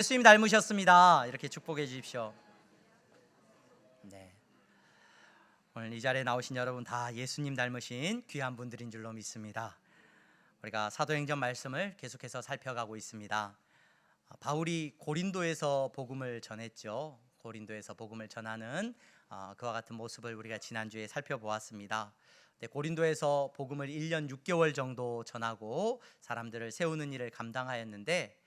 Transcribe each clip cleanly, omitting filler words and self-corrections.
예수님 닮으셨습니다. 이렇게 축복해 주십시오. 네, 오늘 이 자리에 나오신 여러분 다 예수님 닮으신 귀한 분들인 줄로 믿습니다. 우리가 사도행전 말씀을 계속해서 살펴가고 있습니다. 바울이 고린도에서 복음을 전했죠. 고린도에서 복음을 전하는 그와 같은 모습을 우리가 지난주에 살펴보았습니다. 고린도에서 복음을 1년 6개월 정도 전하고 사람들을 세우는 일을 감당하였는데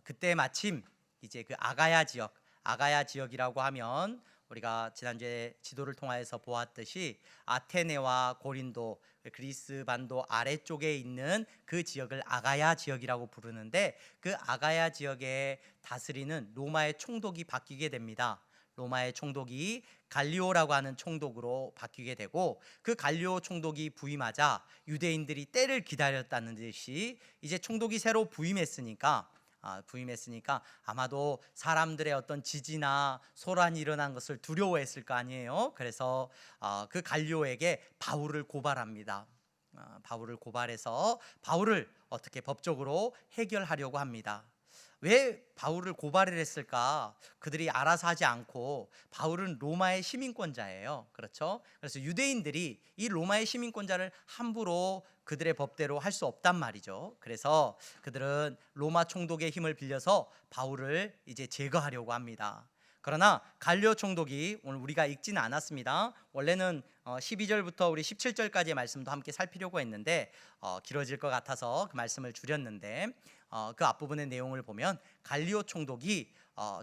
그때 마침 이제 그 아가야 지역이라고 하면 우리가 지난주에 지도를 통하여서 보았듯이 아테네와 고린도, 그리스 반도 아래쪽에 있는 그 지역을 아가야 지역이라고 부르는데, 그 아가야 지역에 다스리는 로마의 총독이 바뀌게 됩니다. 로마의 총독이 갈리오라고 하는 총독으로 바뀌게 되고, 그 갈리오 총독이 부임하자 유대인들이 때를 기다렸다는 듯이 이제 총독이 새로 부임했으니까 아마도 사람들의 어떤 지지나 소란이 일어난 것을 두려워했을 거 아니에요. 그래서 그 갈리오에게 바울을 고발합니다. 바울을 고발해서 바울을 어떻게 법적으로 해결하려고 합니다. 왜 바울을 고발을 했을까? 그들이 알아서 하지 않고, 바울은 로마의 시민권자예요. 그렇죠? 그래서 유대인들이 이 로마의 시민권자를 함부로 그들의 법대로 할 수 없단 말이죠. 그래서 그들은 로마 총독의 힘을 빌려서 바울을 이제 제거하려고 합니다. 그러나 갈리오 총독이, 오늘 우리가 읽지는 않았습니다. 원래는 12절부터 우리 17절까지의 말씀도 함께 살피려고 했는데 길어질 것 같아서 그 말씀을 줄였는데, 그 앞부분의 내용을 보면 갈리오 총독이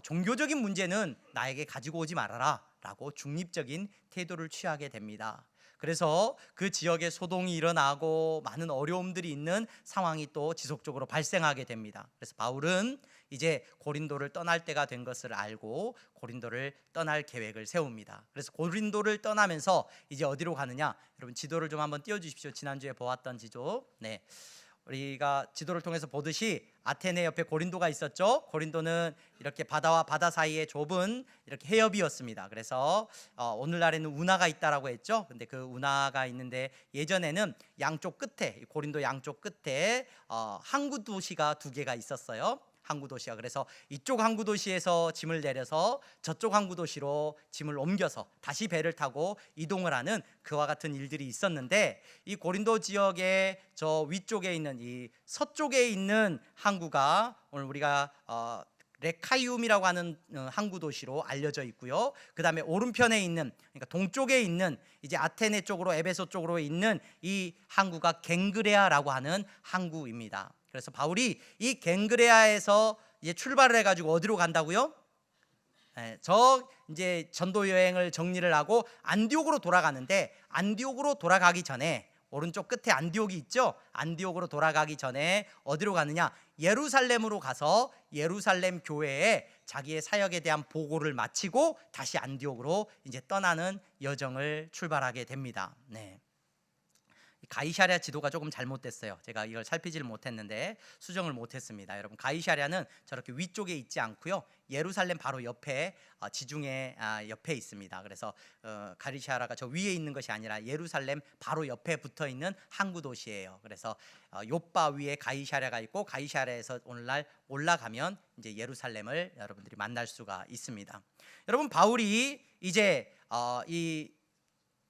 종교적인 문제는 나에게 가지고 오지 말아라 라고 중립적인 태도를 취하게 됩니다. 그래서 그 지역에 소동이 일어나고 많은 어려움들이 있는 상황이 또 지속적으로 발생하게 됩니다. 그래서 바울은 이제 고린도를 떠날 때가 된 것을 알고 고린도를 떠날 계획을 세웁니다. 그래서 고린도를 떠나면서 이제 어디로 가느냐? 여러분 지도를 좀 한번 띄워주십시오. 지난주에 보았던 지도. 네, 우리가 지도를 통해서 보듯이 아테네 옆에 고린도가 있었죠. 고린도는 이렇게 바다와 바다 사이에 좁은 이렇게 해협이었습니다. 그래서 오늘날에는 운하가 있다라고 했죠. 근데 그 운하가 있는데, 예전에는 양쪽 끝에, 고린도 양쪽 끝에 항구 도시가 두 개가 있었어요. 항구 도시가. 그래서 이쪽 항구 도시에서 짐을 내려서 저쪽 항구 도시로 짐을 옮겨서 다시 배를 타고 이동을 하는 그와 같은 일들이 있었는데, 이 고린도 지역의 저 위쪽에 있는 이 서쪽에 있는 항구가 오늘 우리가 레카이움이라고 하는 항구 도시로 알려져 있고요. 그 다음에 오른편에 있는, 그러니까 동쪽에 있는 이제 아테네 쪽으로, 에베소 쪽으로 있는 이 항구가 갱그레아라고 하는 항구입니다. 그래서 바울이 이 갱그레아에서 이제 출발을 해가지고 어디로 간다고요? 저 이제 전도 여행을 정리를 하고 안디옥으로 돌아가는데, 안디옥으로 돌아가기 전에 오른쪽 끝에 안디옥이 있죠. 안디옥으로 돌아가기 전에 어디로 가느냐? 예루살렘으로 가서 예루살렘 교회에 자기의 사역에 대한 보고를 마치고 다시 안디옥으로 이제 떠나는 여정을 출발하게 됩니다. 네. 가이사랴 지도가 조금 잘못됐어요. 제가 이걸 살피지를 못했는데 수정을 못했습니다. 여러분, 가이사랴는 저렇게 위쪽에 있지 않고요, 예루살렘 바로 옆에 지중해 옆에 있습니다. 그래서 가이사랴가 저 위에 있는 것이 아니라 예루살렘 바로 옆에 붙어 있는 항구 도시예요. 그래서 요빠 위에 가이사랴가 있고, 가이사랴에서 오늘날 올라가면 이제 예루살렘을 여러분들이 만날 수가 있습니다. 여러분, 바울이 이제 이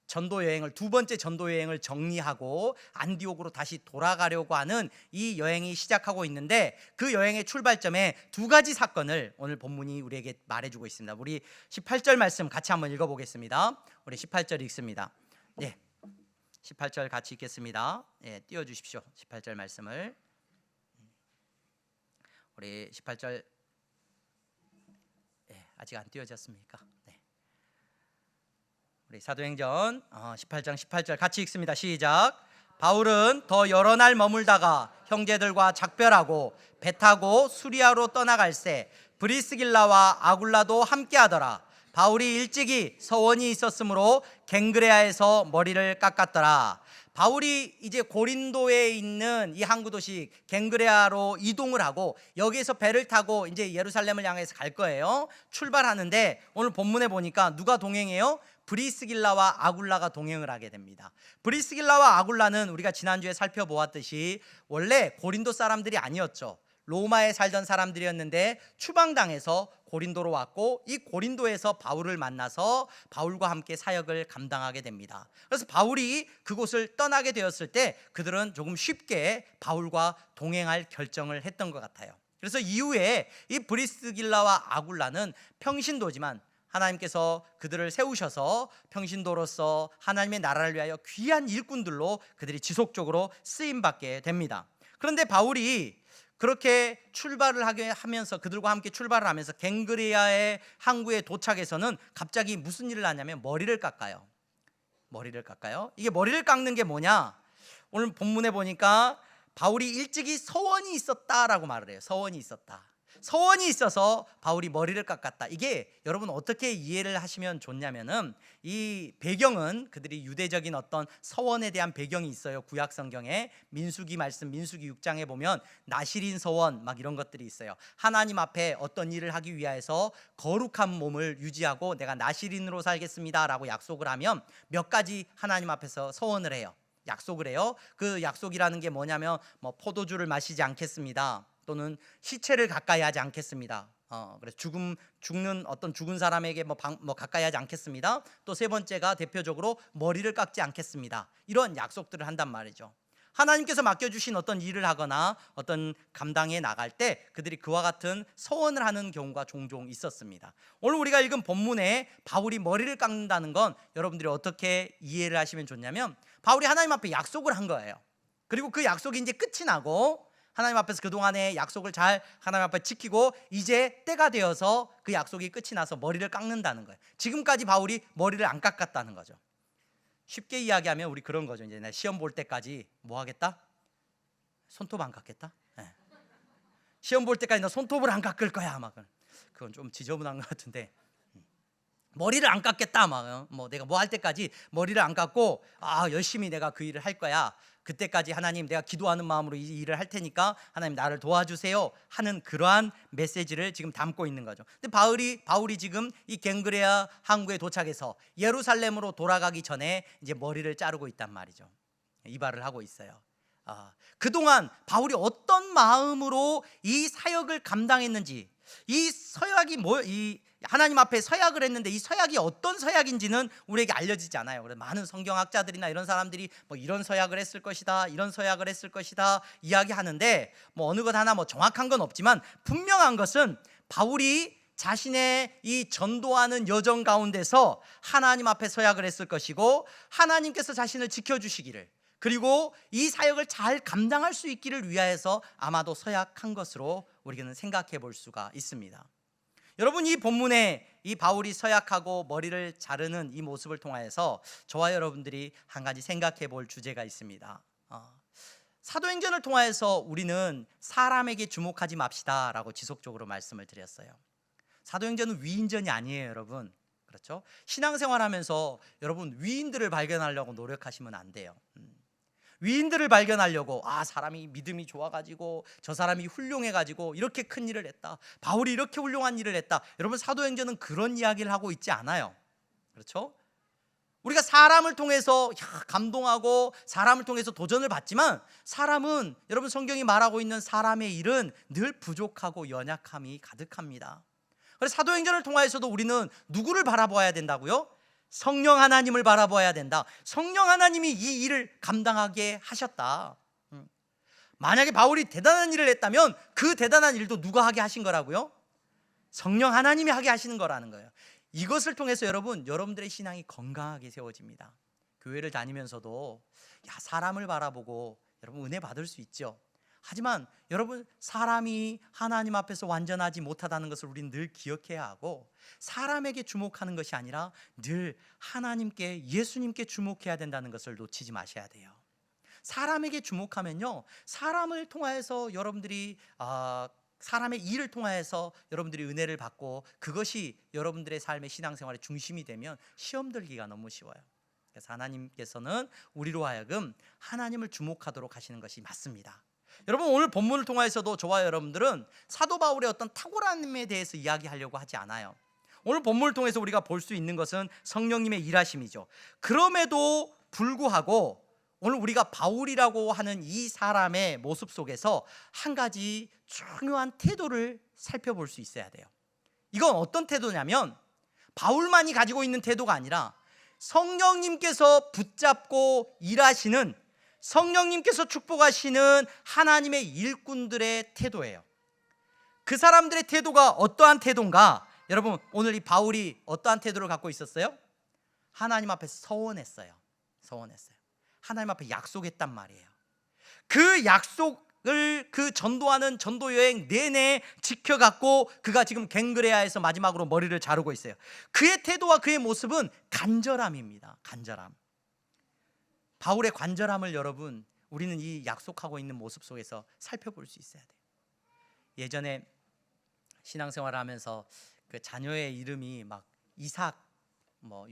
전도 여행을, 두 번째 전도 여행을 정리하고 안디옥으로 다시 돌아가려고 하는 이 여행이 시작하고 있는데, 그 여행의 출발점에 두 가지 사건을 오늘 본문이 우리에게 말해주고 있습니다. 우리 18절 말씀 같이 한번 읽어보겠습니다. 우리 18절 읽습니다. 네, 18절 같이 읽겠습니다. 네, 띄워주십시오. 18절 말씀을. 우리 18절 아직 안 띄워졌습니까? 네. 우리 사도행전 18장 18절 같이 읽습니다. 시작. 바울은 더 여러 날 머물다가 형제들과 작별하고 배 타고 수리아로 떠나갈새 브리스길라와 아굴라도 함께하더라. 바울이 일찍이 서원이 있었으므로 갱그레아에서 머리를 깎았더라. 바울이 이제 고린도에 있는 이 항구 도시 갱그레아로 이동을 하고, 여기에서 배를 타고 이제 예루살렘을 향해서 갈 거예요. 출발하는데 오늘 본문에 보니까 누가 동행해요? 브리스길라와 아굴라가 동행을 하게 됩니다. 브리스길라와 아굴라는 우리가 지난주에 살펴보았듯이 원래 고린도 사람들이 아니었죠. 로마에 살던 사람들이었는데 추방당해서 고린도로 왔고, 이 고린도에서 바울을 만나서 바울과 함께 사역을 감당하게 됩니다. 그래서 바울이 그곳을 떠나게 되었을 때 그들은 조금 쉽게 바울과 동행할 결정을 했던 것 같아요. 그래서 이후에 이 브리스길라와 아굴라는 평신도지만 하나님께서 그들을 세우셔서 평신도로서 하나님의 나라를 위하여 귀한 일꾼들로 그들이 지속적으로 쓰임받게 됩니다. 그런데 바울이 그렇게 출발을 하게 하면서, 그들과 함께 출발을 하면서 갱그레아의 항구에 도착해서는 갑자기 무슨 일을 하냐면 머리를 깎아요. 머리를 깎아요. 이게 머리를 깎는 게 뭐냐? 오늘 본문에 보니까 바울이 일찍이 서원이 있었다라고 말을 해요. 서원이 있었다. 서원이 있어서 바울이 머리를 깎았다. 이게 여러분 어떻게 이해를 하시면 좋냐면은, 이 배경은 그들이 유대적인 어떤 서원에 대한 배경이 있어요. 구약 성경에 민수기 말씀, 민수기 6장에 보면 나실인 서원 막 이런 것들이 있어요. 하나님 앞에 어떤 일을 하기 위해서 거룩한 몸을 유지하고 내가 나실인으로 살겠습니다 라고 약속을 하면 몇 가지 하나님 앞에서 서원을 해요. 약속을 해요. 그 약속이라는 게 뭐냐면 포도주를 마시지 않겠습니다, 또는 시체를 가까이 하지 않겠습니다. 그래서 죽는 어떤 죽은 사람에게 가까이 하지 않겠습니다. 또 세 번째가 대표적으로 머리를 깎지 않겠습니다. 이런 약속들을 한단 말이죠. 하나님께서 맡겨주신 어떤 일을 하거나 어떤 감당해 나갈 때 그들이 그와 같은 서원을 하는 경우가 종종 있었습니다. 오늘 우리가 읽은 본문에 바울이 머리를 깎는다는 건 여러분들이 어떻게 이해를 하시면 좋냐면, 바울이 하나님 앞에 약속을 한 거예요. 그리고 그 약속이 이제 끝이 나고 하나님 앞에서 그동안의 약속을 잘 하나님 앞에 지키고 이제 때가 되어서 그 약속이 끝이 나서 머리를 깎는다는 거예요. 지금까지 바울이 머리를 안 깎았다는 거죠. 쉽게 이야기하면 우리 그런 거죠. 이제 내 시험 볼 때까지 뭐 하겠다? 손톱 안 깎겠다? 네. 시험 볼 때까지 너 손톱을 안 깎을 거야. 막 그건 좀 지저분한 것 같은데, 머리를 안 깎겠다. 내가 뭐 할 때까지 머리를 안 깎고 열심히 내가 그 일을 할 거야. 그때까지 하나님 내가 기도하는 마음으로 이 일을 할 테니까 하나님 나를 도와주세요 하는 그러한 메시지를 지금 담고 있는 거죠. 근데 바울이 지금 이 갱그레아 항구에 도착해서 예루살렘으로 돌아가기 전에 이제 머리를 자르고 있단 말이죠. 이발을 하고 있어요. 그동안 바울이 어떤 마음으로 이 사역을 감당했는지, 이 서약이 하나님 앞에 서약을 했는데 이 서약이 어떤 서약인지는 우리에게 알려지지 않아요. 그래서 많은 성경학자들이나 이런 사람들이 이런 서약을 했을 것이다, 이런 서약을 했을 것이다 이야기하는데, 어느 것 하나 정확한 건 없지만 분명한 것은 바울이 자신의 이 전도하는 여정 가운데서 하나님 앞에 서약을 했을 것이고, 하나님께서 자신을 지켜주시기를, 그리고 이 사역을 잘 감당할 수 있기를 위하여서 아마도 서약한 것으로 우리는 생각해 볼 수가 있습니다. 여러분, 이 본문에 이 바울이 서약하고 머리를 자르는 이 모습을 통하여서 저와 여러분들이 한 가지 생각해 볼 주제가 있습니다. 사도행전을 통하여서 우리는 사람에게 주목하지 맙시다 라고 지속적으로 말씀을 드렸어요. 사도행전은 위인전이 아니에요, 여러분. 그렇죠? 신앙생활하면서 여러분 위인들을 발견하려고 노력하시면 안 돼요. 위인들을 발견하려고 사람이 믿음이 좋아가지고 저 사람이 훌륭해가지고 이렇게 큰 일을 했다, 바울이 이렇게 훌륭한 일을 했다. 여러분, 사도행전은 그런 이야기를 하고 있지 않아요. 그렇죠? 우리가 사람을 통해서 감동하고 사람을 통해서 도전을 받지만, 사람은 여러분 성경이 말하고 있는 사람의 일은 늘 부족하고 연약함이 가득합니다. 그래서 사도행전을 통해서도 우리는 누구를 바라봐야 된다고요? 성령 하나님을 바라봐야 된다. 성령 하나님이 이 일을 감당하게 하셨다. 만약에 바울이 대단한 일을 했다면 그 대단한 일도 누가 하게 하신 거라고요? 성령 하나님이 하게 하시는 거라는 거예요. 이것을 통해서 여러분들의 신앙이 건강하게 세워집니다. 교회를 다니면서도 사람을 바라보고 여러분 은혜 받을 수 있죠. 하지만 여러분, 사람이 하나님 앞에서 완전하지 못하다는 것을 우리는 늘 기억해야 하고, 사람에게 주목하는 것이 아니라 늘 하나님께, 예수님께 주목해야 된다는 것을 놓치지 마셔야 돼요. 사람에게 주목하면요, 사람을 통하여서 여러분들이 사람의 일을 통하여서 여러분들이 은혜를 받고 그것이 여러분들의 삶의 신앙생활의 중심이 되면 시험 들기가 너무 쉬워요. 그래서 하나님께서는 우리로 하여금 하나님을 주목하도록 하시는 것이 맞습니다. 여러분, 오늘 본문을 통해서도 저와 여러분들은 사도 바울의 어떤 탁월함에 대해서 이야기하려고 하지 않아요. 오늘 본문을 통해서 우리가 볼 수 있는 것은 성령님의 일하심이죠. 그럼에도 불구하고 오늘 우리가 바울이라고 하는 이 사람의 모습 속에서 한 가지 중요한 태도를 살펴볼 수 있어야 돼요. 이건 어떤 태도냐면 바울만이 가지고 있는 태도가 아니라 성령님께서 붙잡고 일하시는, 성령님께서 축복하시는 하나님의 일꾼들의 태도예요. 그 사람들의 태도가 어떠한 태도인가? 여러분, 오늘 이 바울이 어떠한 태도를 갖고 있었어요? 하나님 앞에 서원했어요. 하나님 앞에 약속했단 말이에요. 그 약속을 그 전도하는 전도 여행 내내 지켜갔고, 그가 지금 갱그레아에서 마지막으로 머리를 자르고 있어요. 그의 태도와 그의 모습은 간절함입니다. 간절함. 바울의 간절함을 여러분, 우리는 이 약속하고 있는 모습 속에서 살펴볼 수 있어야 돼요. 예전에 신앙생활을 하면서 그 자녀의 이름이 막 이삭,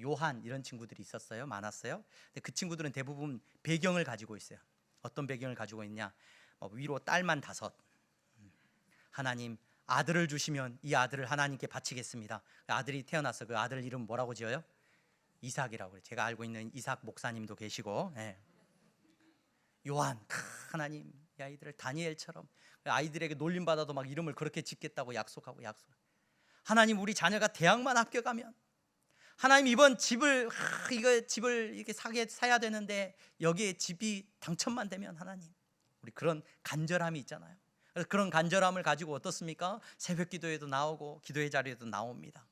요한 이런 친구들이 있었어요. 많았어요. 근데 그 친구들은 대부분 배경을 가지고 있어요. 어떤 배경을 가지고 있냐? 위로 딸만 5. 하나님 아들을 주시면 이 아들을 하나님께 바치겠습니다. 아들이 태어나서 그 아들 이름 뭐라고 지어요? 이삭이라고 그래요. 제가 알고 있는 이삭 목사님도 계시고, 요한, 하나님 이 아이들을 다니엘처럼, 아이들에게 놀림 받아도 막 이름을 그렇게 짓겠다고 약속하고. 하나님 우리 자녀가 대학만 합격하면, 하나님 이번 집을 이렇게 사야 되는데 여기에 집이 당첨만 되면, 하나님, 우리 그런 간절함이 있잖아요. 그래서 그런 간절함을 가지고 어떻습니까? 새벽 기도에도 나오고 기도의 자리에도 나옵니다.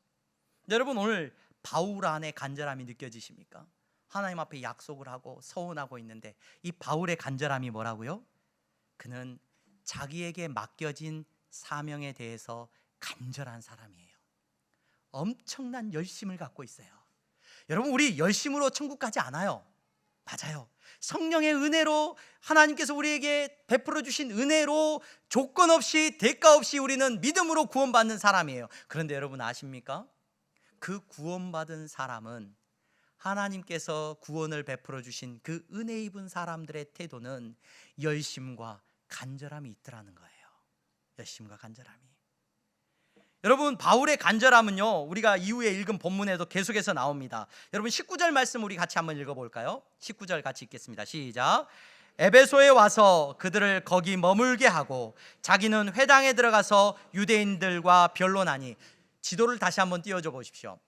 여러분, 오늘 바울 안에 간절함이 느껴지십니까? 하나님 앞에 약속을 하고 서원하고 있는데 이 바울의 간절함이 뭐라고요? 그는 자기에게 맡겨진 사명에 대해서 간절한 사람이에요. 엄청난 열심을 갖고 있어요. 여러분, 우리 열심으로 천국 가지 않아요. 맞아요. 성령의 은혜로, 하나님께서 우리에게 베풀어 주신 은혜로 조건 없이 대가 없이 우리는 믿음으로 구원받는 사람이에요. 그런데 여러분 아십니까? 그 구원받은 사람은, 하나님께서 구원을 베풀어 주신 그 은혜 입은 사람들의 태도는 열심과 간절함이 있더라는 거예요. 열심과 간절함이. 여러분, 바울의 간절함은요, 우리가 이후에 읽은 본문에도 계속해서 나옵니다. 여러분, 19절 말씀 우리 같이 한번 읽어볼까요? 19절 같이 읽겠습니다. 시작. 에베소에 와서 그들을 거기 머물게 하고 자기는 회당에 들어가서 유대인들과 변론하니. 지도를 다시 한번 띄워줘 보십시오.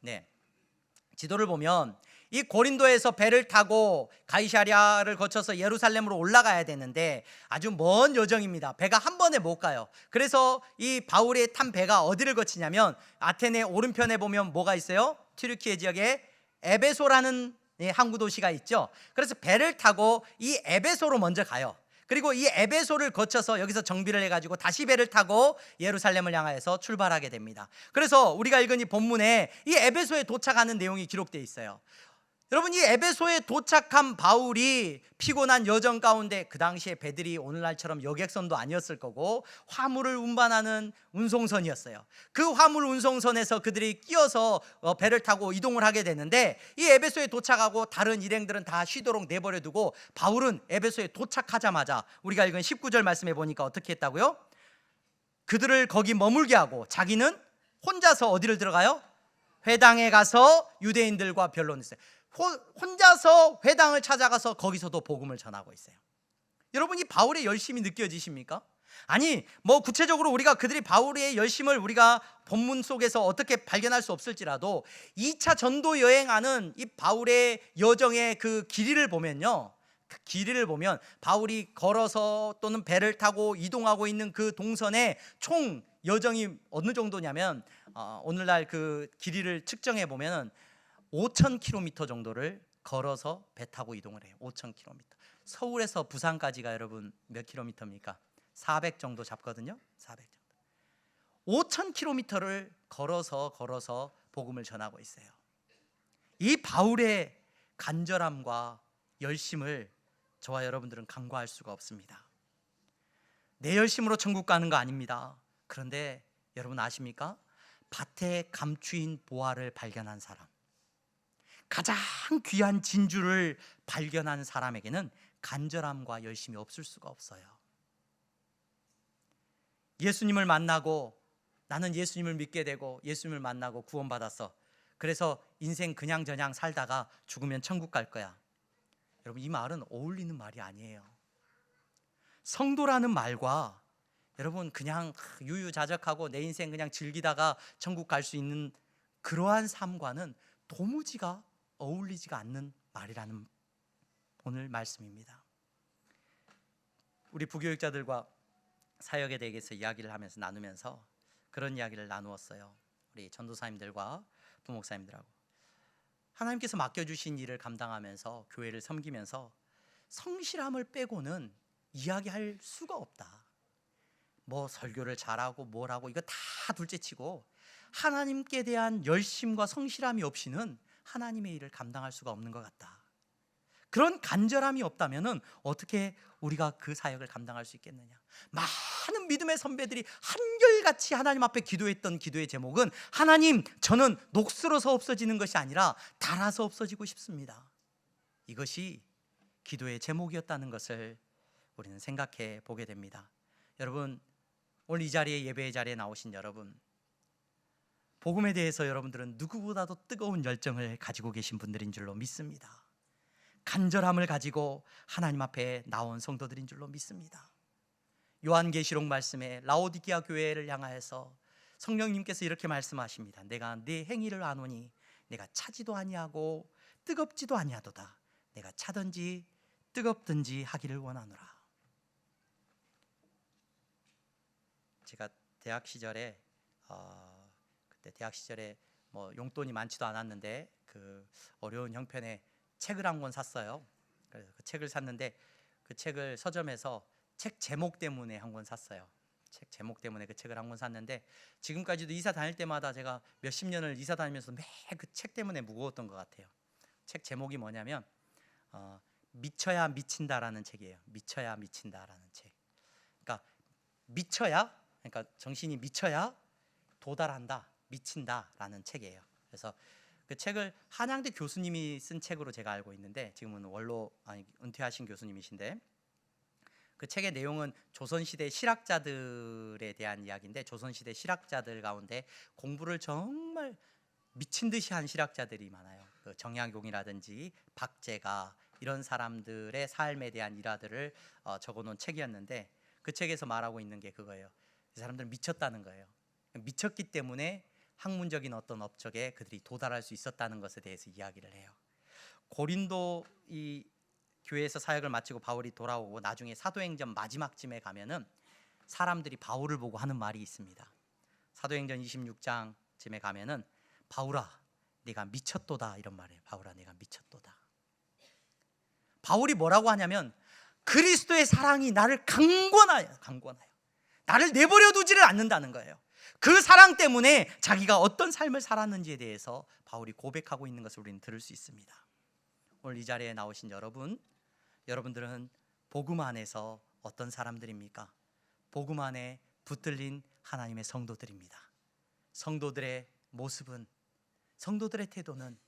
지도를 보면 이 고린도에서 배를 타고 가이사랴를 거쳐서 예루살렘으로 올라가야 되는데 아주 먼 여정입니다. 배가 한 번에 못 가요. 그래서 이 바울이 탄 배가 어디를 거치냐면, 아테네 오른편에 보면 뭐가 있어요? 튀르키예 지역에 에베소라는 항구 도시가 있죠. 그래서 배를 타고 이 에베소로 먼저 가요. 그리고 이 에베소를 거쳐서 여기서 정비를 해가지고 다시 배를 타고 예루살렘을 향하여서 출발하게 됩니다. 그래서 우리가 읽은 이 본문에 이 에베소에 도착하는 내용이 기록되어 있어요. 여러분, 이 에베소에 도착한 바울이 피곤한 여정 가운데, 그 당시에 배들이 오늘날처럼 여객선도 아니었을 거고 화물을 운반하는 운송선이었어요. 그 화물 운송선에서 그들이 끼어서 배를 타고 이동을 하게 되는데, 이 에베소에 도착하고 다른 일행들은 다 쉬도록 내버려 두고 바울은 에베소에 도착하자마자 우리가 읽은 19절 말씀에 보니까 어떻게 했다고요? 그들을 거기 머물게 하고 자기는 혼자서 어디를 들어가요? 회당에 가서 유대인들과 변론했어요. 혼자서 회당을 찾아가서 거기서도 복음을 전하고 있어요. 여러분, 이 바울의 열심이 느껴지십니까? 아니, 구체적으로 우리가 그들이 바울의 열심을 우리가 본문 속에서 어떻게 발견할 수 없을지라도 2차 전도 여행하는 이 바울의 여정의 그 길이를 보면요, 그 길이를 보면 바울이 걸어서 또는 배를 타고 이동하고 있는 그 동선의 총 여정이 어느 정도냐면, 오늘날 그 길이를 측정해 보면 5,000km 정도를 걸어서 배 타고 이동을 해요. 5,000km. 서울에서 부산까지가 여러분 몇 킬로미터입니까? 400 정도 잡거든요. 400 정도. 5,000km를 걸어서 복음을 전하고 있어요. 이 바울의 간절함과 열심을 저와 여러분들은 간과할 수가 없습니다. 내 열심으로 천국 가는 거 아닙니다. 그런데 여러분 아십니까? 밭에 감추인 보화를 발견한 사람, 가장 귀한 진주를 발견한 사람에게는 간절함과 열심이 없을 수가 없어요. 예수님을 만나고, 나는 예수님을 믿게 되고 예수님을 만나고 구원받았어. 그래서 인생 그냥저냥 살다가 죽으면 천국 갈 거야. 여러분, 이 말은 어울리는 말이 아니에요. 성도라는 말과 여러분 그냥 유유자적하고 내 인생 그냥 즐기다가 천국 갈 수 있는 그러한 삶과는 도무지가 어울리지가 않는 말이라는 오늘 말씀입니다. 우리 부교육자들과 사역에 대해서 이야기를 하면서 나누면서 그런 이야기를 나누었어요. 우리 전도사님들과 부목사님들하고 하나님께서 맡겨주신 일을 감당하면서 교회를 섬기면서 성실함을 빼고는 이야기할 수가 없다. 뭐 설교를 잘하고 뭘 하고 이거 다 둘째치고 하나님께 대한 열심과 성실함이 없이는 하나님의 일을 감당할 수가 없는 것 같다. 그런 간절함이 없다면 어떻게 우리가 그 사역을 감당할 수 있겠느냐. 많은 믿음의 선배들이 한결같이 하나님 앞에 기도했던 기도의 제목은 하나님, 저는 녹슬어서 없어지는 것이 아니라 닳아서 없어지고 싶습니다. 이것이 기도의 제목이었다는 것을 우리는 생각해 보게 됩니다. 여러분, 오늘 이 자리에, 예배의 자리에 나오신 여러분, 복음에 대해서 여러분들은 누구보다도 뜨거운 열정을 가지고 계신 분들인 줄로 믿습니다. 간절함을 가지고 하나님 앞에 나온 성도들인 줄로 믿습니다. 요한계시록 말씀에 라오디게아 교회를 향하여서 성령님께서 이렇게 말씀하십니다. 내가 네 행위를 아노니 내가 차지도 아니하고 뜨겁지도 아니하도다. 내가 차든지 뜨겁든지 하기를 원하노라. 제가 대학 시절에 그때 대학 시절에 뭐 용돈이 많지도 않았는데 그 어려운 형편에 책을 한 권 샀어요. 그래서 그 책을 샀는데 그 책을 서점에서 책 제목 때문에 한 권 샀어요. 책 제목 때문에 그 책을 한 권 샀는데 지금까지도 이사 다닐 때마다 제가 몇십 년을 이사 다니면서 매 그 책 때문에 무거웠던 것 같아요. 책 제목이 뭐냐면 미쳐야 미친다라는 책이에요. 미쳐야 미친다라는 책. 그러니까 미쳐야, 그러니까 정신이 미쳐야 도달한다, 미친다라는 책이에요. 그래서 그 책을 한양대 교수님이 쓴 책으로 제가 알고 있는데 지금은 은퇴하신 교수님이신데 그 책의 내용은 조선시대 실학자들에 대한 이야기인데 조선시대 실학자들 가운데 공부를 정말 미친 듯이 한 실학자들이 많아요. 그 정약용이라든지 박제가 이런 사람들의 삶에 대한 일화들을 적어놓은 책이었는데 그 책에서 말하고 있는 게 그거예요. 이 사람들은 미쳤다는 거예요. 미쳤기 때문에 학문적인 어떤 업적에 그들이 도달할 수 있었다는 것에 대해서 이야기를 해요. 고린도 이 교회에서 사역을 마치고 바울이 돌아오고 나중에 사도행전 마지막쯤에 가면은 사람들이 바울을 보고 하는 말이 있습니다. 사도행전 26장쯤에 가면은 바울아 네가 미쳤도다 이런 말이에요. 바울아 네가 미쳤도다. 바울이 뭐라고 하냐면 그리스도의 사랑이 나를 강권하여 나를 내버려 두지를 않는다는 거예요. 그 사랑 때문에 자기가 어떤 삶을 살았는지에 대해서 바울이 고백하고 있는 것을 우리는 들을 수 있습니다. 오늘 이 자리에 나오신 여러분들은 복음 안에서 어떤 사람들입니까? 복음 안에 붙들린 하나님의 성도들입니다. 성도들의 모습은, 성도들의 태도는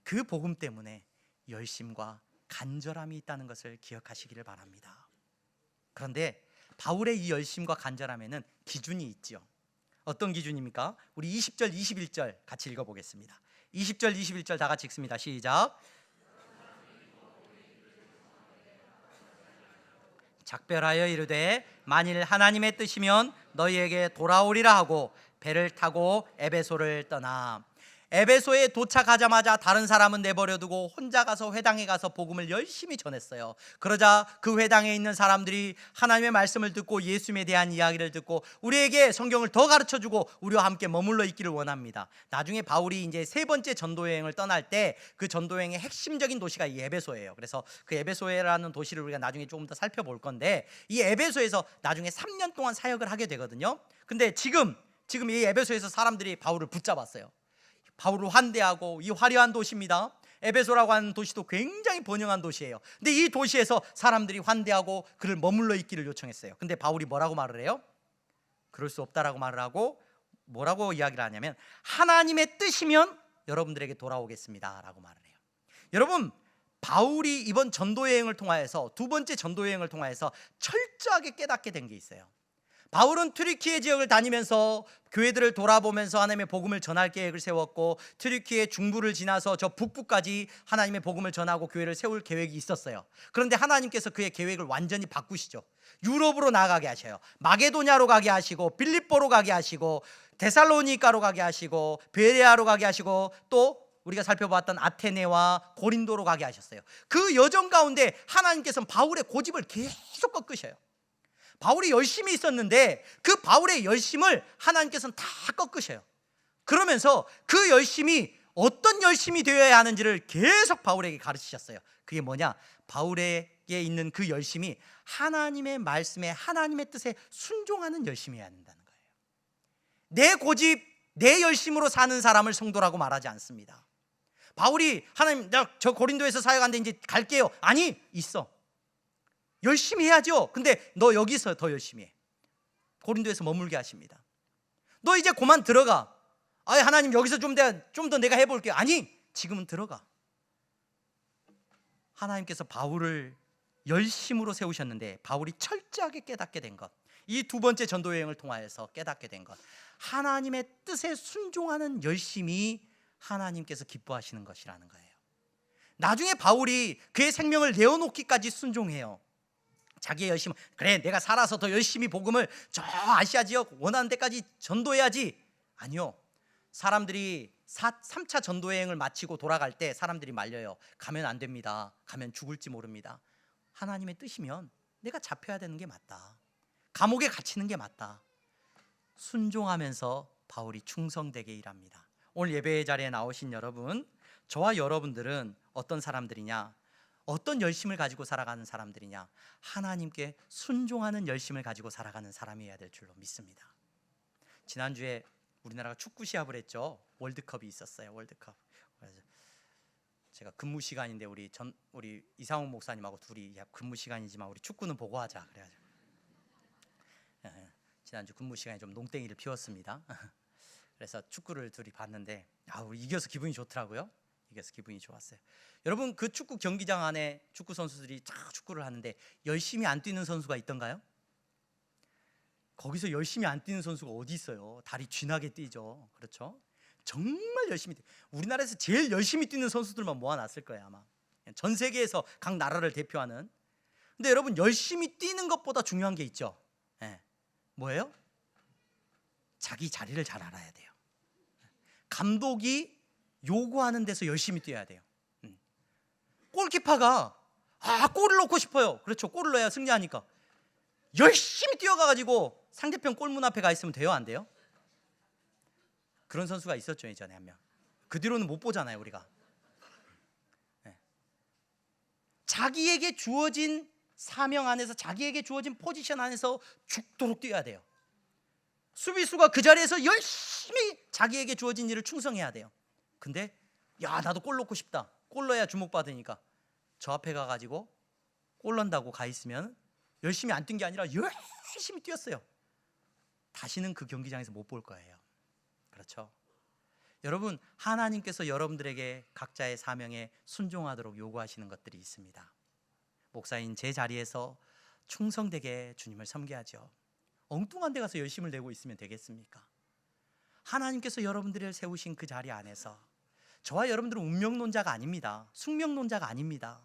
그 복음 때문에 열심과 간절함이 있다는 것을 기억하시기를 바랍니다. 그런데 바울의 이 열심과 간절함에는 기준이 있죠. 어떤 기준입니까? 우리 20절 21절 같이 읽어보겠습니다. 20절 21절 다 같이 읽습니다. 시작. 작별하여 이르되 만일 하나님의 뜻이면 너희에게 돌아오리라 하고 배를 타고 에베소를 떠나. 에베소에 도착하자마자 다른 사람은 내버려두고 혼자 가서 회당에 가서 복음을 열심히 전했어요. 그러자 그 회당에 있는 사람들이 하나님의 말씀을 듣고 예수님에 대한 이야기를 듣고 우리에게 성경을 더 가르쳐주고 우리와 함께 머물러 있기를 원합니다. 나중에 바울이 이제 세 번째 전도여행을 떠날 때 그 전도여행의 핵심적인 도시가 이 에베소예요. 그래서 그 에베소라는 도시를 우리가 나중에 조금 더 살펴볼 건데 이 에베소에서 나중에 3년 동안 사역을 하게 되거든요. 근데 지금 이 에베소에서 사람들이 바울을 붙잡았어요. 바울을 환대하고, 이 화려한 도시입니다. 에베소라고 하는 도시도 굉장히 번영한 도시예요. 근데 이 도시에서 사람들이 환대하고 그를 머물러 있기를 요청했어요. 근데 바울이 뭐라고 말을 해요? 그럴 수 없다라고 말을 하고 뭐라고 이야기를 하냐면 하나님의 뜻이면 여러분들에게 돌아오겠습니다 라고 말을 해요. 여러분, 바울이 이번 전도여행을 통하여서 두 번째 전도여행을 통하여서 철저하게 깨닫게 된 게 있어요. 바울은 튀르키예 지역을 다니면서 교회들을 돌아보면서 하나님의 복음을 전할 계획을 세웠고, 튀르키예 중부를 지나서 저 북부까지 하나님의 복음을 전하고 교회를 세울 계획이 있었어요. 그런데 하나님께서 그의 계획을 완전히 바꾸시죠. 유럽으로 나가게 하셔요. 마게도냐로 가게 하시고, 빌립보로 가게 하시고, 데살로니가로 가게 하시고, 베레아로 가게 하시고, 또 우리가 살펴봤던 아테네와 고린도로 가게 하셨어요. 그 여정 가운데 하나님께서는 바울의 고집을 계속 꺾으셔요. 바울이 열심히 있었는데 그 바울의 열심을 하나님께서는 다 꺾으셔요. 그러면서 그 열심이 어떤 열심이 되어야 하는지를 계속 바울에게 가르치셨어요. 그게 뭐냐? 바울에게 있는 그 열심이 하나님의 말씀에, 하나님의 뜻에 순종하는 열심이어야 한다는 거예요. 내 고집, 내 열심으로 사는 사람을 성도라고 말하지 않습니다. 바울이 하나님, 저 고린도에서 사역하는데 이제 갈게요. 아니, 있어. 열심히 해야죠. 근데 너 여기서 더 열심히 해. 고린도에서 머물게 하십니다. 너 이제 그만 들어가. 아니, 하나님 여기서 좀 더 내가 해볼게요. 아니, 지금은 들어가. 하나님께서 바울을 열심으로 세우셨는데 바울이 철저하게 깨닫게 된 것, 이 두 번째 전도 여행을 통하여서 깨닫게 된 것, 하나님의 뜻에 순종하는 열심이 하나님께서 기뻐하시는 것이라는 거예요. 나중에 바울이 그의 생명을 내어놓기까지 순종해요. 자기의 열심, 그래 내가 살아서 더 열심히 복음을 저 아시아 지역 원하는 데까지 전도해야지. 아니요, 사람들이 3차 전도여행을 마치고 돌아갈 때 사람들이 말려요. 가면 안 됩니다. 가면 죽을지 모릅니다. 하나님의 뜻이면 내가 잡혀야 되는 게 맞다. 감옥에 갇히는 게 맞다. 순종하면서 바울이 충성되게 일합니다. 오늘 예배 자리에 나오신 여러분, 저와 여러분들은 어떤 사람들이냐? 어떤 열심을 가지고 살아가는 사람들이냐? 하나님께 순종하는 열심을 가지고 살아가는 사람이어야 될 줄로 믿습니다. 지난주에 우리나라가 축구 시합을 했죠. 월드컵이 있었어요. 월드컵. 그래서 제가 근무 시간인데 우리 이상훈 목사님하고 둘이 근무 시간이지만 우리 축구는 보고 하자 그래가지고 지난주 근무 시간에 좀 농땡이를 피웠습니다. 그래서 축구를 둘이 봤는데 이겨서 기분이 좋더라고요. 이겨서 기분이 좋았어요. 여러분, 그 축구 경기장 안에 축구 선수들이 쫙 축구를 하는데 열심히 안 뛰는 선수가 있던가요? 거기서 열심히 안 뛰는 선수가 어디 있어요? 다리 쥐나게 뛰죠. 그렇죠? 정말 열심히 뛰. 우리나라에서 제일 열심히 뛰는 선수들만 모아놨을 거예요 아마. 전 세계에서 각 나라를 대표하는. 근데 여러분, 열심히 뛰는 것보다 중요한 게 있죠. 뭐예요? 자기 자리를 잘 알아야 돼요. 감독이 요구하는 데서 열심히 뛰어야 돼요. 골키퍼가 골을 넣고 싶어요. 그렇죠, 골을 넣어야 승리하니까 열심히 뛰어가가지고 상대편 골문 앞에 가 있으면 돼요, 안 돼요? 그런 선수가 있었죠 예전에 한 명. 그 뒤로는 못 보잖아요 우리가. 자기에게 주어진 사명 안에서, 자기에게 주어진 포지션 안에서 죽도록 뛰어야 돼요. 수비수가 그 자리에서 열심히 자기에게 주어진 일을 충성해야 돼요. 근데 나도 골 넣고 싶다. 골 넣어야 주목받으니까 저 앞에 가가지고 골 넣는다고 가 있으면 열심히 안 뛴 게 아니라 열심히 뛰었어요. 다시는 그 경기장에서 못 볼 거예요. 그렇죠? 여러분, 하나님께서 여러분들에게 각자의 사명에 순종하도록 요구하시는 것들이 있습니다. 목사인 제 자리에서 충성되게 주님을 섬겨야죠. 엉뚱한 데 가서 열심을 내고 있으면 되겠습니까? 하나님께서 여러분들을 세우신 그 자리 안에서, 저와 여러분들은 운명론자가 아닙니다. 숙명론자가 아닙니다.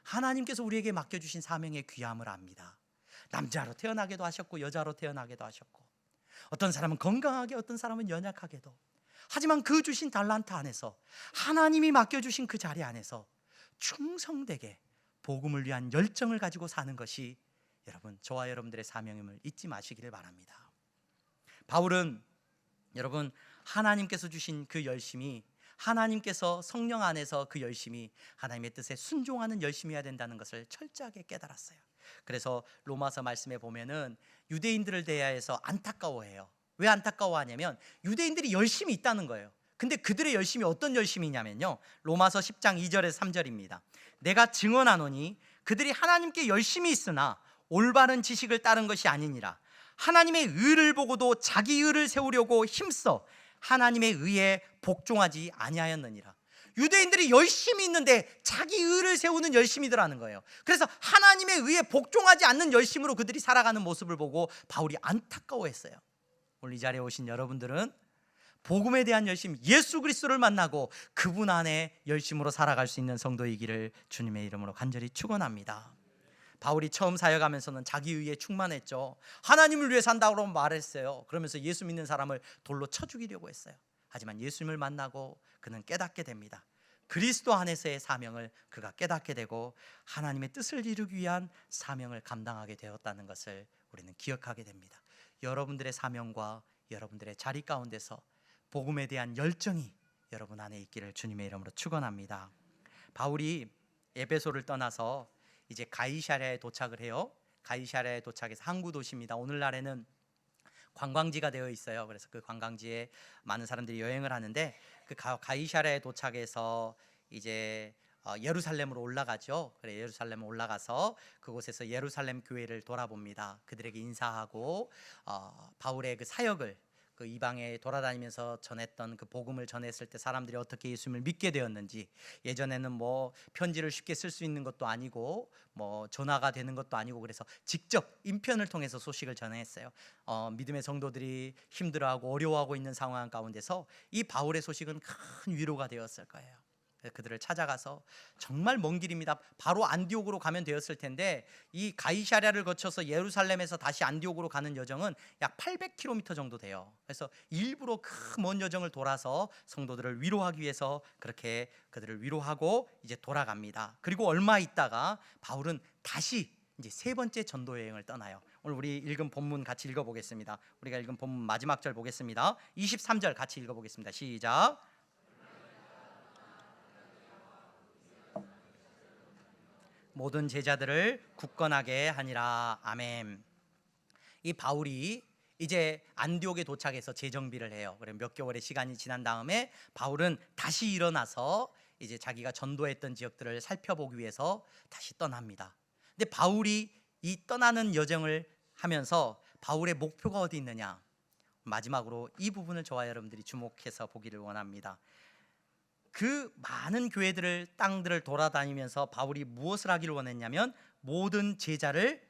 하나님께서 우리에게 맡겨주신 사명의 귀함을 압니다. 남자로 태어나게도 하셨고 여자로 태어나게도 하셨고, 어떤 사람은 건강하게, 어떤 사람은 연약하게도. 하지만 그 주신 달란트 안에서, 하나님이 맡겨주신 그 자리 안에서 충성되게 복음을 위한 열정을 가지고 사는 것이 여러분, 저와 여러분들의 사명임을 잊지 마시기를 바랍니다. 바울은 여러분, 하나님께서 주신 그 열심이, 하나님께서 성령 안에서 그 열심이 하나님의 뜻에 순종하는 열심이어야 된다는 것을 철저하게 깨달았어요. 그래서 로마서 말씀에 보면은 유대인들을 대하여서 안타까워해요. 왜 안타까워하냐면 유대인들이 열심히 있다는 거예요. 근데 그들의 열심이 어떤 열심이냐면요, 로마서 10장 2절에서 3절입니다. 내가 증언하노니 그들이 하나님께 열심히 있으나 올바른 지식을 따른 것이 아니니라. 하나님의 의를 보고도 자기 의를 세우려고 힘써 하나님의 의에 복종하지 아니하였느니라. 유대인들이 열심히 있는데 자기 의를 세우는 열심이더라는 거예요. 그래서 하나님의 의에 복종하지 않는 열심으로 그들이 살아가는 모습을 보고 바울이 안타까워했어요. 오늘 이 자리에 오신 여러분들은 복음에 대한 열심, 예수 그리스도를 만나고 그분 안에 열심으로 살아갈 수 있는 성도이기를 주님의 이름으로 간절히 축원합니다. 바울이 처음 사역하면서는 자기 의에 충만했죠. 하나님을 위해 산다고 말했어요. 그러면서 예수 믿는 사람을 돌로 쳐 죽이려고 했어요. 하지만 예수님을 만나고 그는 깨닫게 됩니다. 그리스도 안에서의 사명을 그가 깨닫게 되고 하나님의 뜻을 이루기 위한 사명을 감당하게 되었다는 것을 우리는 기억하게 됩니다. 여러분들의 사명과 여러분들의 자리 가운데서 복음에 대한 열정이 여러분 안에 있기를 주님의 이름으로 축원합니다. 바울이 에베소를 떠나서 이제 가이사랴에 도착을 해요. 가이사랴에 도착해서 항구 도시입니다. 오늘날에는 관광지가 되어 있어요. 그래서 그 관광지에 많은 사람들이 여행을 하는데 그 가이사랴에 도착해서 이제 예루살렘으로 올라가죠. 그래 예루살렘 올라가서 그곳에서 예루살렘 교회를 돌아봅니다. 그들에게 인사하고 바울의 그 사역을 그 이방에 돌아다니면서 전했던 그 복음을 전했을 때 사람들이 어떻게 예수님을 믿게 되었는지, 예전에는 뭐 편지를 쉽게 쓸 수 있는 것도 아니고 뭐 전화가 되는 것도 아니고 그래서 직접 인편을 통해서 소식을 전했어요. 믿음의 성도들이 힘들어하고 어려워하고 있는 상황 가운데서 이 바울의 소식은 큰 위로가 되었을 거예요. 그들을 찾아가서 정말 먼 길입니다. 바로 안디옥으로 가면 되었을 텐데 이 가이사랴를 거쳐서 예루살렘에서 다시 안디옥으로 가는 여정은 약 800km 정도 돼요. 그래서 일부러 그 먼 여정을 돌아서 성도들을 위로하기 위해서 그렇게 그들을 위로하고 이제 돌아갑니다. 그리고 얼마 있다가 바울은 다시 이제 세 번째 전도 여행을 떠나요. 오늘 우리 읽은 본문 같이 읽어보겠습니다. 우리가 읽은 본문 마지막 절 보겠습니다. 23절 같이 읽어보겠습니다. 시작. 모든 제자들을 굳건하게 하니라. 아멘. 이 바울이 이제 안디옥에 도착해서 재정비를 해요. 그래 몇 개월의 시간이 지난 다음에 바울은 다시 일어나서 이제 자기가 전도했던 지역들을 살펴보기 위해서 다시 떠납니다. 근데 바울이 이 떠나는 여정을 하면서 바울의 목표가 어디 있느냐? 마지막으로 이 부분을 저와 여러분들이 주목해서 보기를 원합니다. 그 많은 교회들을 땅들을 돌아다니면서 바울이 무엇을 하기를 원했냐면 모든 제자를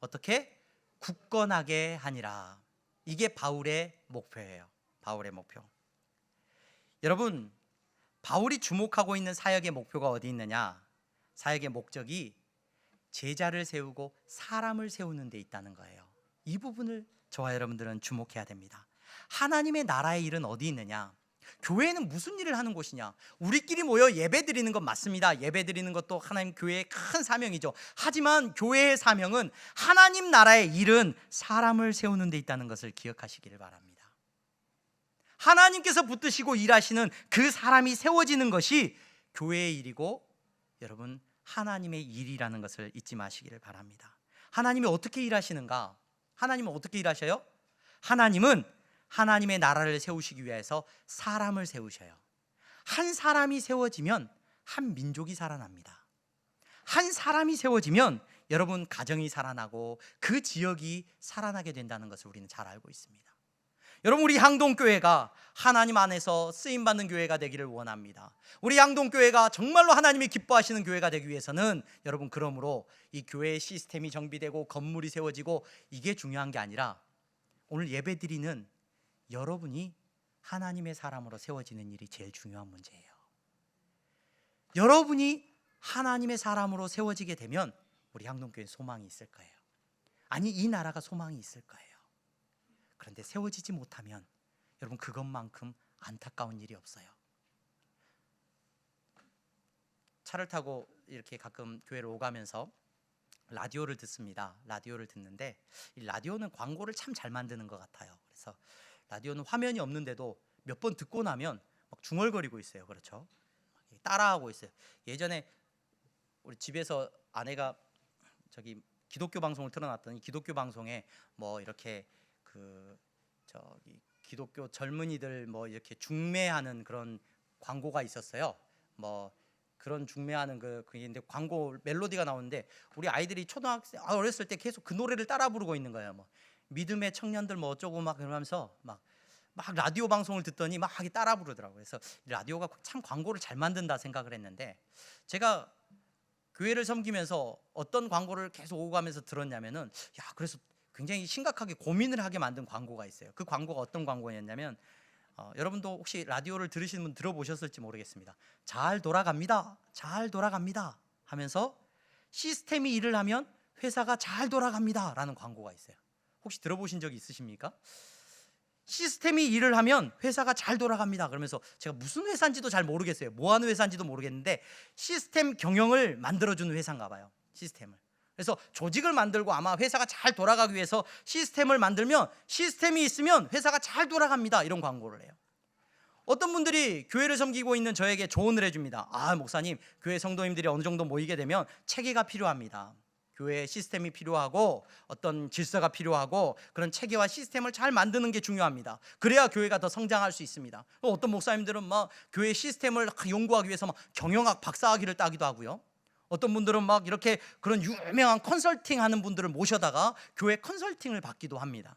어떻게 굳건하게 하니라. 이게 바울의 목표예요. 바울의 목표. 여러분, 바울이 주목하고 있는 사역의 목표가 어디 있느냐? 사역의 목적이 제자를 세우고 사람을 세우는 데 있다는 거예요. 이 부분을 저와 여러분들은 주목해야 됩니다. 하나님의 나라의 일은 어디 있느냐? 교회는 무슨 일을 하는 곳이냐? 우리끼리 모여 예배 드리는 건 맞습니다. 예배 드리는 것도 하나님 교회의 큰 사명이죠. 하지만 교회의 사명은 하나님 나라의 일은 사람을 세우는 데 있다는 것을 기억하시기를 바랍니다. 하나님께서 붙드시고 일하시는 그 사람이 세워지는 것이 교회의 일이고 여러분 하나님의 일이라는 것을 잊지 마시기를 바랍니다. 하나님이 어떻게 일하시는가? 하나님은 어떻게 일하셔요? 하나님은 하나님의 나라를 세우시기 위해서 사람을 세우셔요. 한 사람이 세워지면 한 민족이 살아납니다. 한 사람이 세워지면 여러분 가정이 살아나고 그 지역이 살아나게 된다는 것을 우리는 잘 알고 있습니다. 여러분 우리 향동교회가 하나님 안에서 쓰임받는 교회가 되기를 원합니다. 우리 향동교회가 정말로 하나님이 기뻐하시는 교회가 되기 위해서는 여러분 그러므로 이 교회의 시스템이 정비되고 건물이 세워지고 이게 중요한 게 아니라 오늘 예배드리는 여러분이 하나님의 사람으로 세워지는 일이 제일 중요한 문제예요. 여러분이 하나님의 사람으로 세워지게 되면 우리 향동교회에 소망이 있을 거예요. 아니 이 나라가 소망이 있을 거예요. 그런데 세워지지 못하면 여러분 그것만큼 안타까운 일이 없어요. 차를 타고 이렇게 가끔 교회를 오가면서 라디오를 듣습니다. 라디오를 듣는데 이 라디오는 광고를 참 잘 만드는 것 같아요. 그래서 라디오는 화면이 없는데도 몇 번 듣고 나면 막 중얼거리고 있어요. 그렇죠? 따라하고 있어요. 예전에 우리 집에서 아내가 저기 기독교 방송을 틀어놨더니 기독교 방송에 뭐 이렇게 그 저기 기독교 젊은이들 뭐 이렇게 중매하는 그런 광고가 있었어요. 뭐 그런 중매하는 그인데 광고 멜로디가 나오는데 우리 아이들이 초등학생 어렸을 때 계속 그 노래를 따라 부르고 있는 거예요. 뭐 믿음의 청년들 뭐 어쩌고 막 그러면서 막 막 라디오 방송을 듣더니 막 하기 따라 부르더라고요. 그래서 라디오가 참 광고를 잘 만든다 생각을 했는데, 제가 교회를 섬기면서 어떤 광고를 계속 오고 가면서 들었냐면은, 그래서 굉장히 심각하게 고민을 하게 만든 광고가 있어요. 그 광고가 어떤 광고였냐면, 여러분도 혹시 라디오를 들으시는 분 들어보셨을지 모르겠습니다. 잘 돌아갑니다, 잘 돌아갑니다 하면서 시스템이 일을 하면 회사가 잘 돌아갑니다 라는 광고가 있어요. 혹시 들어보신 적이 있으십니까? 시스템이 일을 하면 회사가 잘 돌아갑니다 그러면서, 제가 무슨 회사인지도 잘 모르겠어요. 뭐 하는 회사인지도 모르겠는데 시스템 경영을 만들어주는 회사인가 봐요. 시스템을. 그래서 조직을 만들고 아마 회사가 잘 돌아가기 위해서 시스템을 만들면, 시스템이 있으면 회사가 잘 돌아갑니다 이런 광고를 해요. 어떤 분들이 교회를 섬기고 있는 저에게 조언을 해줍니다. 목사님, 교회 성도님들이 어느 정도 모이게 되면 체계가 필요합니다. 교회에 시스템이 필요하고 어떤 질서가 필요하고 그런 체계와 시스템을 잘 만드는 게 중요합니다. 그래야 교회가 더 성장할 수 있습니다. 어떤 목사님들은 막 교회 시스템을 연구하기 위해서 막 경영학 박사학위를 따기도 하고요. 어떤 분들은 막 이렇게 그런 유명한 컨설팅 하는 분들을 모셔다가 교회 컨설팅을 받기도 합니다.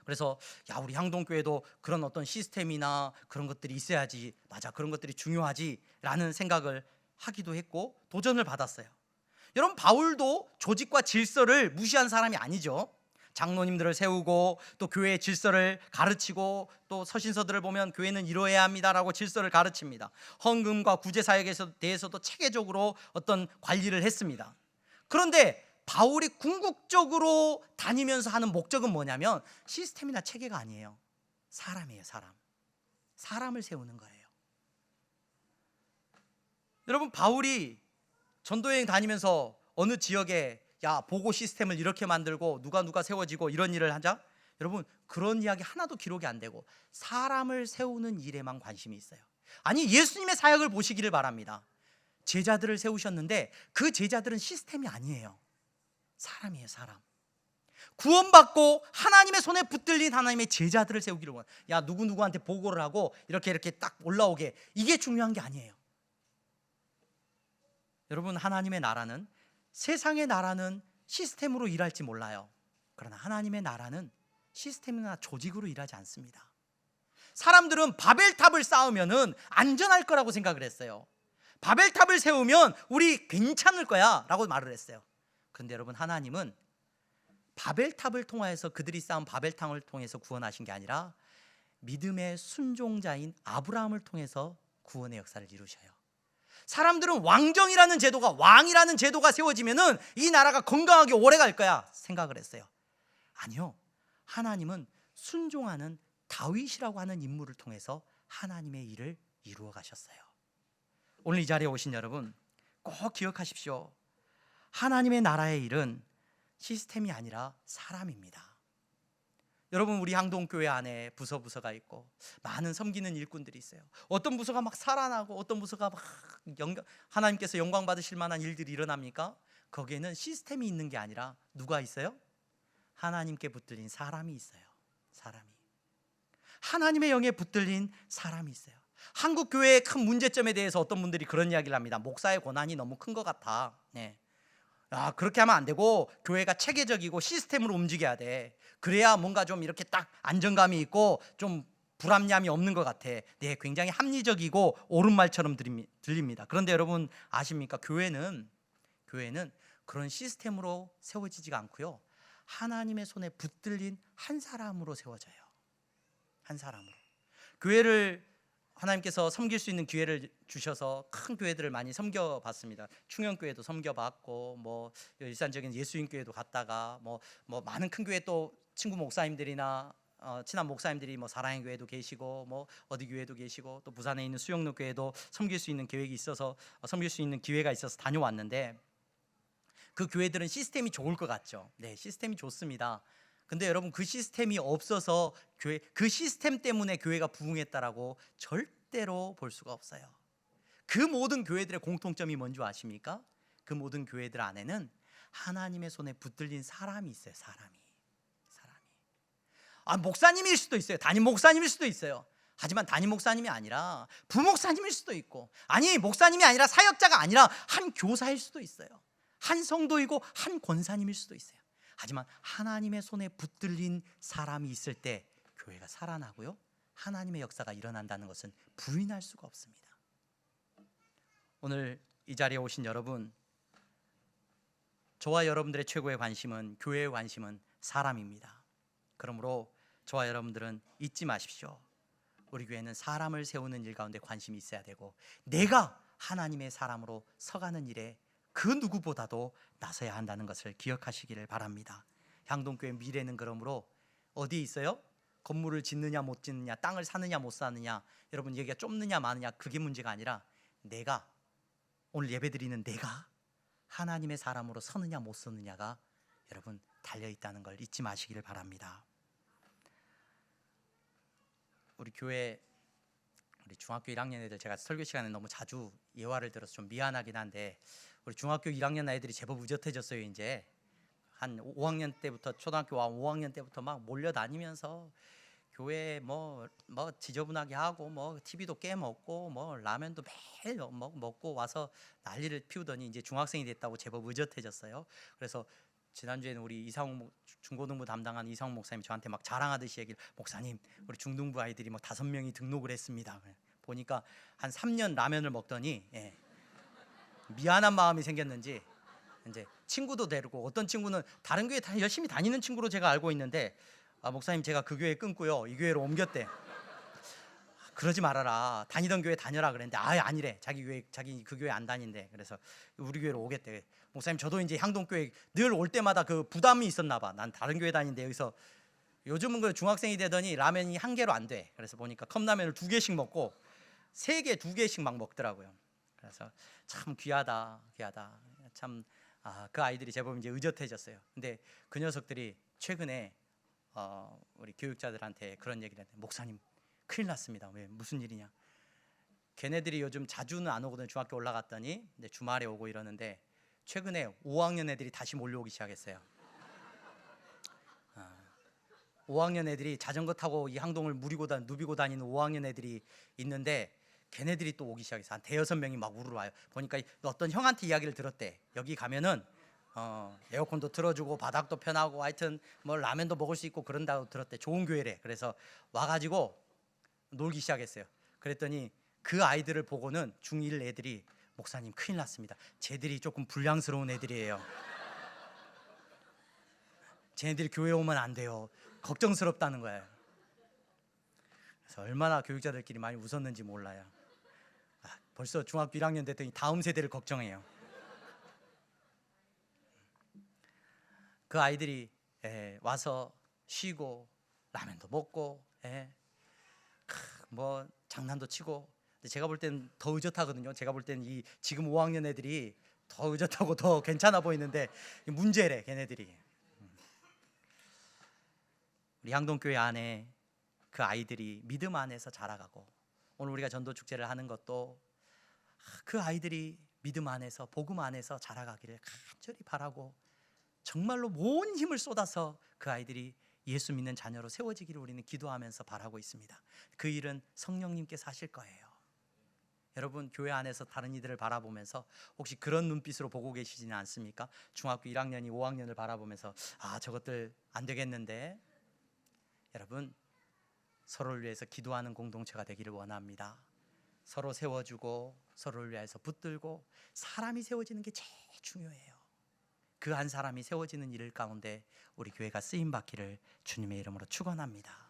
그래서 우리 향동교회도 그런 어떤 시스템이나 그런 것들이 있어야지, 맞아, 그런 것들이 중요하지 라는 생각을 하기도 했고 도전을 받았어요. 여러분, 바울도 조직과 질서를 무시한 사람이 아니죠. 장로님들을 세우고 또 교회의 질서를 가르치고, 또 서신서들을 보면 교회는 이루어야 합니다라고 질서를 가르칩니다. 헌금과 구제 사역에 대해서도 체계적으로 어떤 관리를 했습니다. 그런데 바울이 궁극적으로 다니면서 하는 목적은 뭐냐면 시스템이나 체계가 아니에요. 사람이에요. 사람을 세우는 거예요. 여러분, 바울이 전도여행 다니면서 어느 지역에 보고 시스템을 이렇게 만들고 누가 세워지고 이런 일을 하자? 여러분, 그런 이야기 하나도 기록이 안 되고 사람을 세우는 일에만 관심이 있어요. 아니, 예수님의 사역을 보시기를 바랍니다. 제자들을 세우셨는데 그 제자들은 시스템이 아니에요. 사람이에요. 사람. 구원받고 하나님의 손에 붙들린 하나님의 제자들을 세우기를 원해요. 누구한테 보고를 하고 이렇게 딱 올라오게, 이게 중요한 게 아니에요. 여러분, 하나님의 나라는, 세상의 나라는 시스템으로 일할지 몰라요. 그러나 하나님의 나라는 시스템이나 조직으로 일하지 않습니다. 사람들은 바벨탑을 쌓으면 안전할 거라고 생각을 했어요. 바벨탑을 세우면 우리 괜찮을 거야 라고 말을 했어요. 그런데 여러분, 하나님은 바벨탑을 통해서, 그들이 쌓은 바벨탑을 통해서 구원하신 게 아니라 믿음의 순종자인 아브라함을 통해서 구원의 역사를 이루셔요. 사람들은 왕정이라는 제도가, 왕이라는 제도가 세워지면은 이 나라가 건강하게 오래 갈 거야 생각을 했어요. 아니요, 하나님은 순종하는 다윗이라고 하는 인물을 통해서 하나님의 일을 이루어 가셨어요. 오늘 이 자리에 오신 여러분, 꼭 기억하십시오. 하나님의 나라의 일은 시스템이 아니라 사람입니다. 여러분, 우리 향동교회 안에 부서가 있고 많은 섬기는 일꾼들이 있어요. 어떤 부서가 막 살아나고 어떤 부서가 막 하나님께서 영광 받으실 만한 일들이 일어납니까? 거기에는 시스템이 있는 게 아니라 누가 있어요? 하나님께 붙들린 사람이 있어요. 사람이. 하나님의 영에 붙들린 사람이 있어요. 한국 교회의 큰 문제점에 대해서 어떤 분들이 그런 이야기를 합니다. 목사의 권한이 너무 큰 것 같아. 그렇게 하면 안 되고 교회가 체계적이고 시스템으로 움직여야 돼. 그래야 뭔가 좀 이렇게 딱 안정감이 있고 좀 불합리함이 없는 것 같아. 굉장히 합리적이고 옳은 말처럼 들립니다. 그런데 여러분 아십니까? 교회는 그런 시스템으로 세워지지가 않고요, 하나님의 손에 붙들린 한 사람으로 세워져요. 한 사람으로. 교회를 하나님께서 섬길 수 있는 기회를 주셔서 큰 교회들을 많이 섬겨봤습니다. 충영교회도 섬겨봤고, 일산적인 예수님교회도 갔다가 많은 큰 교회, 또 친구 목사님들이나 친한 목사님들이 사랑의 교회도 계시고 어디 교회도 계시고, 또 부산에 있는 수영로 교회도 섬길 수 있는 계획이 있어서 섬길 수 있는 기회가 있어서 다녀왔는데, 그 교회들은 시스템이 좋을 것 같죠. 시스템이 좋습니다. 근데 여러분, 그 시스템이 없어서 그 시스템 때문에 교회가 부흥했다라고 절대로 볼 수가 없어요. 그 모든 교회들의 공통점이 뭔지 아십니까? 그 모든 교회들 안에는 하나님의 손에 붙들린 사람이 있어요. 사람이. 목사님일 수도 있어요. 담임 목사님일 수도 있어요. 하지만 담임 목사님이 아니라 부목사님일 수도 있고, 아니 목사님이 아니라 사역자가 아니라 한 교사일 수도 있어요. 한 성도이고 한 권사님일 수도 있어요. 하지만 하나님의 손에 붙들린 사람이 있을 때 교회가 살아나고요, 하나님의 역사가 일어난다는 것은 부인할 수가 없습니다. 오늘 이 자리에 오신 여러분, 저와 여러분들의 최고의 관심은, 교회의 관심은 사람입니다. 그러므로 저와 여러분들은 잊지 마십시오. 우리 교회는 사람을 세우는 일 가운데 관심이 있어야 되고, 내가 하나님의 사람으로 서가는 일에 그 누구보다도 나서야 한다는 것을 기억하시기를 바랍니다. 향동교회 미래는 그러므로 어디에 있어요? 건물을 짓느냐 못 짓느냐, 땅을 사느냐 못 사느냐, 여러분 얘기가 좁느냐 많으냐, 그게 문제가 아니라 내가, 오늘 예배드리는 내가 하나님의 사람으로 서느냐 못 서느냐가 여러분 달려있다는 걸 잊지 마시기를 바랍니다. 우리 교회, 우리 중학교 1학년 애들, 제가 설교 시간에 너무 자주 예화를 들어서 좀 미안하긴 한데, 우리 중학교 1학년 아이들이 제법 의젓해졌어요. 이제 한 5학년 때부터, 초등학교 5학년 때부터 막 몰려다니면서 교회 뭐 지저분하게 하고, 뭐 TV도 깨먹고, 뭐 라면도 매일 먹고 와서 난리를 피우더니 이제 중학생이 됐다고 제법 의젓해졌어요. 그래서 지난주에는 우리 이상욱 중고등부 담당한 이상욱 목사님이 저한테 막 자랑하듯이 얘기를, 목사님 우리 중등부 아이들이 뭐 5명이 등록을 했습니다. 보니까 한 3년 라면을 먹더니 미안한 마음이 생겼는지 이제 친구도 데리고, 어떤 친구는 다른 교회 열심히 다니는 친구로 제가 알고 있는데, 목사님 제가 그 교회 끊고요 이 교회로 옮겼대. 그러지 말아라, 다니던 교회 다녀라 그랬는데 아니래. 자기 그 교회 안 다닌대. 그래서 우리 교회로 오겠대. 목사님 저도 이제 향동교회 늘 올 때마다 그 부담이 있었나 봐. 난 다른 교회 다니는데 여기서, 요즘은 그 중학생이 되더니 라면이 한 개로 안 돼. 그래서 보니까 컵라면을 2개씩 먹고 3개 2개씩 막 먹더라고요. 그래서 참 귀하다 참. 그 아이들이 제법 이제 의젓해졌어요. 근데 그 녀석들이 최근에 우리 교육자들한테 그런 얘기를 했는데, 목사님 큰일 났습니다. 왜, 무슨 일이냐? 걔네들이 요즘 자주는 안 오거든. 중학교 올라갔더니 이제 주말에 오고 이러는데, 최근에 5학년 애들이 다시 몰려오기 시작했어요. 5학년 애들이 자전거 타고 이 항동을 누비고 다니는 5학년 애들이 있는데, 걔네들이 또 오기 시작했어. 한 5-6명이 막 우르르 와요. 보니까 어떤 형한테 이야기를 들었대. 여기 가면은 에어컨도 틀어주고 바닥도 편하고 하여튼 뭐 라면도 먹을 수 있고 그런다고 들었대. 좋은 교회래. 그래서 와가지고 놀기 시작했어요. 그랬더니 그 아이들을 보고는 중1 애들이, 목사님 큰일 났습니다. 쟤들이 조금 불량스러운 애들이에요. 쟤네들이 교회 오면 안 돼요. 걱정스럽다는 거예요. 그래서 얼마나 교육자들끼리 많이 웃었는지 몰라요. 벌써 중학교 1학년 됐더니 다음 세대를 걱정해요. 그 아이들이 와서 쉬고 라면도 먹고 뭐 장난도 치고. 근데 제가 볼 때는 더 의젓하거든요. 제가 볼 때는 이 지금 5학년 애들이 더 의젓하고 더 괜찮아 보이는데 문제래 걔네들이. 우리 향동교회 안에 그 아이들이 믿음 안에서 자라가고, 오늘 우리가 전도 축제를 하는 것도 그 아이들이 믿음 안에서, 복음 안에서 자라가기를 간절히 바라고, 정말로 온 힘을 쏟아서 그 아이들이 예수 믿는 자녀로 세워지기를 우리는 기도하면서 바라고 있습니다. 그 일은 성령님께서 하실 거예요. 여러분 교회 안에서 다른 이들을 바라보면서 혹시 그런 눈빛으로 보고 계시지는 않습니까? 중학교 1학년이 5학년을 바라보면서 저것들 안 되겠는데. 여러분 서로를 위해서 기도하는 공동체가 되기를 원합니다. 서로 세워주고 서로를 위해서 붙들고, 사람이 세워지는 게 제일 중요해요. 그 한 사람이 세워지는 일 가운데 우리 교회가 쓰임받기를 주님의 이름으로 축원합니다.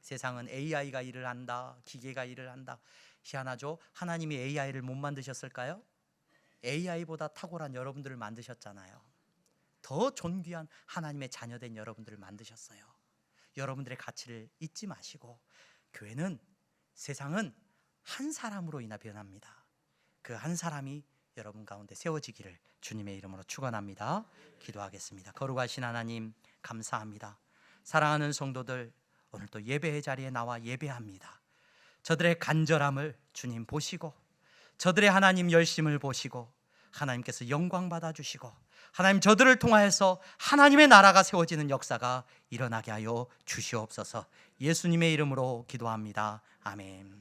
세상은 AI가 일을 한다, 기계가 일을 한다. 희한하죠? 하나님이 AI를 못 만드셨을까요? AI보다 탁월한 여러분들을 만드셨잖아요. 더 존귀한 하나님의 자녀된 여러분들을 만드셨어요. 여러분들의 가치를 잊지 마시고, 교회는, 세상은 한 사람으로 인하 변합니다. 그 한 사람이 여러분 가운데 세워지기를 주님의 이름으로 축원합니다. 기도하겠습니다. 거룩하신 하나님 감사합니다. 사랑하는 성도들, 오늘 또 예배의 자리에 나와 예배합니다. 저들의 간절함을 주님 보시고, 저들의 하나님 열심을 보시고 하나님께서 영광 받아주시고, 하나님 저들을 통하여서 하나님의 나라가 세워지는 역사가 일어나게 하여 주시옵소서. 예수님의 이름으로 기도합니다. 아멘.